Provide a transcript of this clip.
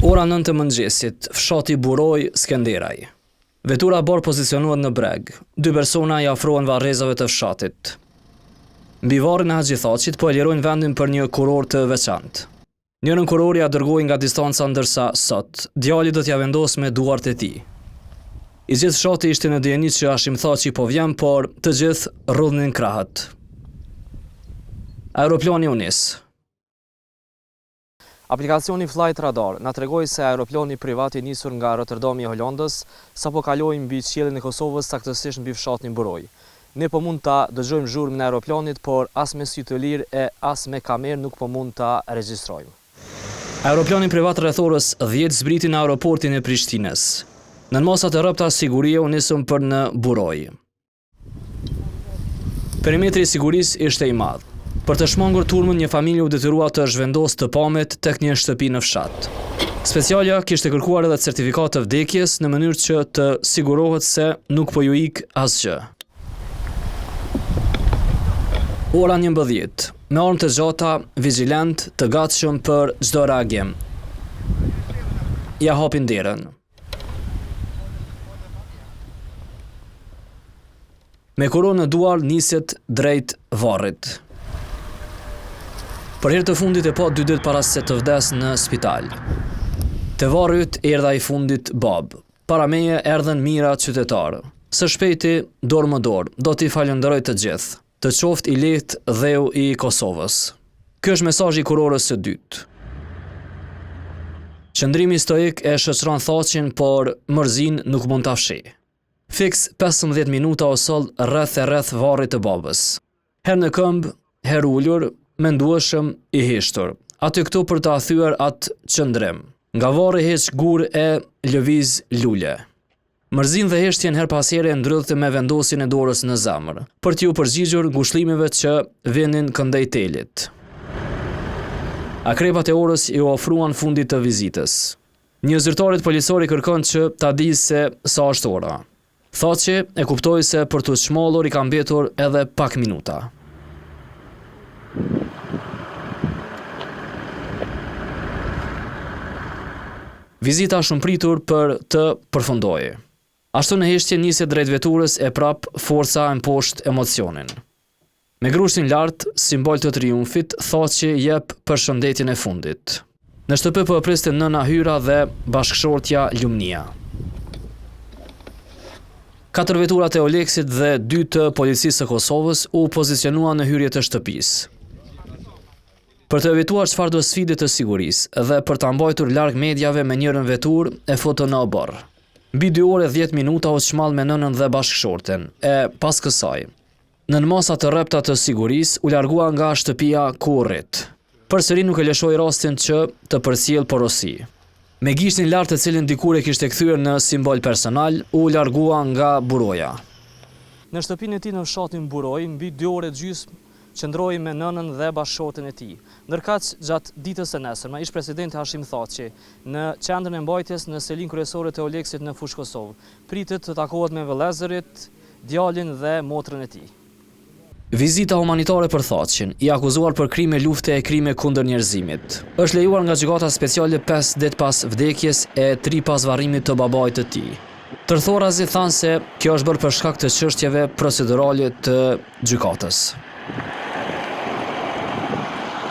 Ora 9 të mëngjesit, fshati Buroj, Skenderaj. Vetura bor pozicionuar në breg. 2 persona i afrohen varrezave të fshatit. Mbi varrin e Haxhi Thaqit po e lirojnë vendin për një kuror të veçantë. Njërin kuror ja dërgoi nga distanca ndërsa sot djali do t'ja vendos me duart e tij. I gjithë fshati ishte në dijeni që Hashim Thaqi po vjen, por të gjithë rrudhnin krahët. Aeroplani u nis. Aplikacioni Flight Radar na tregoi se aeroplani privat i nisur nga Rotterdami i Holandës sapo kaloi mbi qiellin e Kosovës, saktësisht mbi fshatin Buroj. Ne po mund ta dëgjojmë zhurmën e aeroplanit, por as me sy të lirë e as me kamerë nuk po mund ta regjistrojmë. Aeroplani privat rreth orës 10 zbriti në aeroportin e Prishtinës. Në mosat e rrëpta sigurie u nisëm për në Buroj. Perimetri i sigurisë ishte i madh. Për të shmangur turmën, një familje u detyrua të zhvendosë të pamet tek një shtëpi në fshat. Specialja kishte kërkuar edhe certifikat të vdekjes në mënyrë që të sigurohet se nuk po ju ik asgjë. Ora 11, me armë të gjata, vigjilent, të gatshëm për çdo reagim. Ja hapin derën. Me kuror në duar niset drejt varrit. Për herë të fundit e pa 2 ditë para se të vdes në spital. Te varrit erdha i fundit Bab. Para meje erdhen mijëra qytetarë. Së shpejti, dorë më dorë, do t'i falenderoj të gjithë. Të qoftë i lehtë dheu i Kosovës. Ky është mesazhi i kurorës së dytë. Qëndrimi stoik e shoqëron Thaqin, por mërzin nuk mund ta fshijë. Fiks 15 minuta u soll rreth varrit të Babës. Herë në këmbë, herë ulur, mendueshëm i heshtur. Aty këtu për ta thyer atë qëndrim. Nga varri heq gur e lëviz lule. Mërzin dhe heshtjen her pas here ndrydhte me vendosin e dorës në zemër, për t'ju përgjigjur ngushëllimeve që vinin këndej telit. Akrepat e orës i ofruan fundit të vizitës. Një zyrtarit policor i kërkon që ta di se sa është ora. Thaqi e kuptoi se për të çmallur i ka mbetur edhe pak minuta. Vizita shumë pritur për të përfundoi. Ashtu në heshtje niset drejt veturës e prap forca e mposhtë emocionin. Me grushtin lart, simbol të triumfit, Thaqi jep përshëndetjen e fundit. Në shtëpi po e priste nëna Hyra dhe bashkëshortja Lumnia. 4 veturat e Oleksit dhe 2 të policisë së Kosovës u pozicionuan në hyrje të shtëpisë. Për të evituar çfarëdo sfide të sigurisë dhe për ta mbajtur larg medjave me njërin vetur e foto në oborr. Mbi 2 orë 10 minuta u çmall me nënën dhe bashkëshorten, e pas kësaj, në masa të rrepta të sigurisë u largua nga shtëpia ku u rrit. Përsëri nuk e lëshoi rastin që të përcjell porosi. Me gishtin lart të cilin dikur e kishte kthyer në simbol personal, u largua nga Buroja. Në shtëpinë e tij në fshatin Buroj, mbi 2 orë e gjysmë qëndroi me nënën dhe bashkëshorten e tij. Ndërkaq, gjatë ditës së nesërme, ish presidenti Hashim Thaqi në qendrën e mbajtjes në selin kryesore të Oleksit në fushë Kosovë, pritet të takohet me vëllezërit, djalin dhe motrën e tij. Vizita humanitare për Thaqin, i akuzuar për krime lufte e krime kundër njerëzimit. Është lejuar nga gjykata speciale 5 ditë pas vdekjes e 3 pas varrimit të babait të tij. Tërthorazi thanë se kjo është bërë për shkak të çështjeve procedurale të gjykatës.